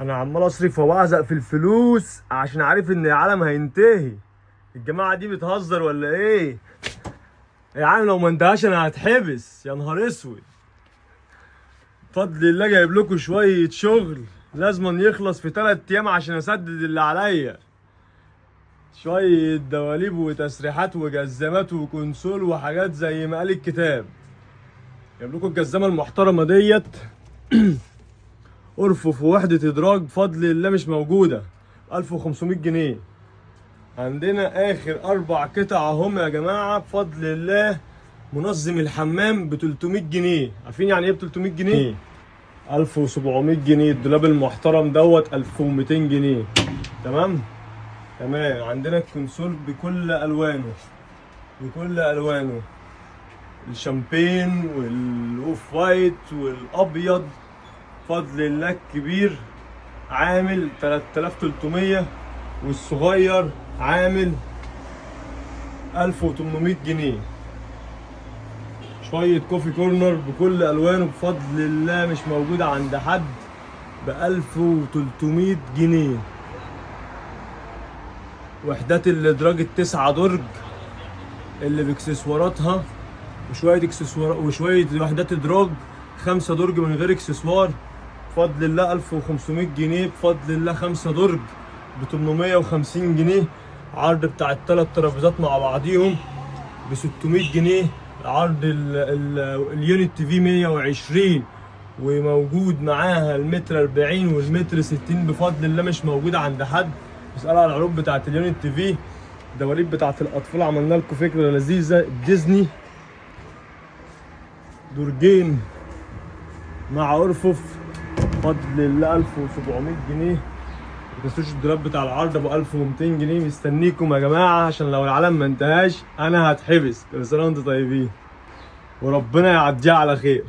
انا عمال اصرف واعزق في الفلوس عشان عارف ان العالم هينتهي. الجماعه دي بتهزر ولا ايه؟ العالم لو ما انتهاش انا هتحبس. يا نهار اسود. بفضل الله جايب لكم شويه شغل لازم يخلص في 3 ايام عشان اسدد اللي عليا. شويه دواليب وتسريحات وجزمات وكونسول وحاجات زي ما قال الكتاب. جايب لكم الجزمه المحترمه ديت ارفف ووحدة ادراج بفضل الله مش موجودة 1500 جنيه. عندنا اخر 4 قطع اهم يا جماعة بفضل الله. منظم الحمام ب 300 جنيه. عارفين يعني ايه ب 300 جنيه؟ 1700 جنيه. الدولاب المحترم دوت 1200 جنيه. تمام؟ تمام. عندنا الكونسول بكل الوانه. بكل الوانه. الشامبين والاوف وايت والابيض بفضل الله. الكبير عامل 3300 والصغير عامل 1800 جنيه. شوية كوفي كورنر بكل ألوانه بفضل الله مش موجودة عند حد ب 1300 جنيه. وحدات الإدراج ال9 درج اللي باكسسواراتها وشوية وحدات إدراج 5 درج من غير اكسسوار بفضل الله 1500 جنيه. بفضل الله 5 درج ب 850 جنيه. عرض بتاع ال3 ترابيزات مع بعضيهم ب 600 جنيه. عرض اليونت تي في 120 وموجود معاها المتر 40 والمتر 60 بفضل الله مش موجودة عند حد. اسألوا على العروض بتاعت اليونت تي في. الدواليب بتاعت الأطفال عملنا لكم فكرة لذيذة. ديزني درجين مع ارفف بفضل الله 1700 جنيه. متنسوش الدولاب بتاع العرض ابو 1200 جنيه. مستنيكم يا جماعه عشان لو العالم ما انتهاش انا هتحبس. كل سنه وانتم طيبين وربنا يعديها على خير.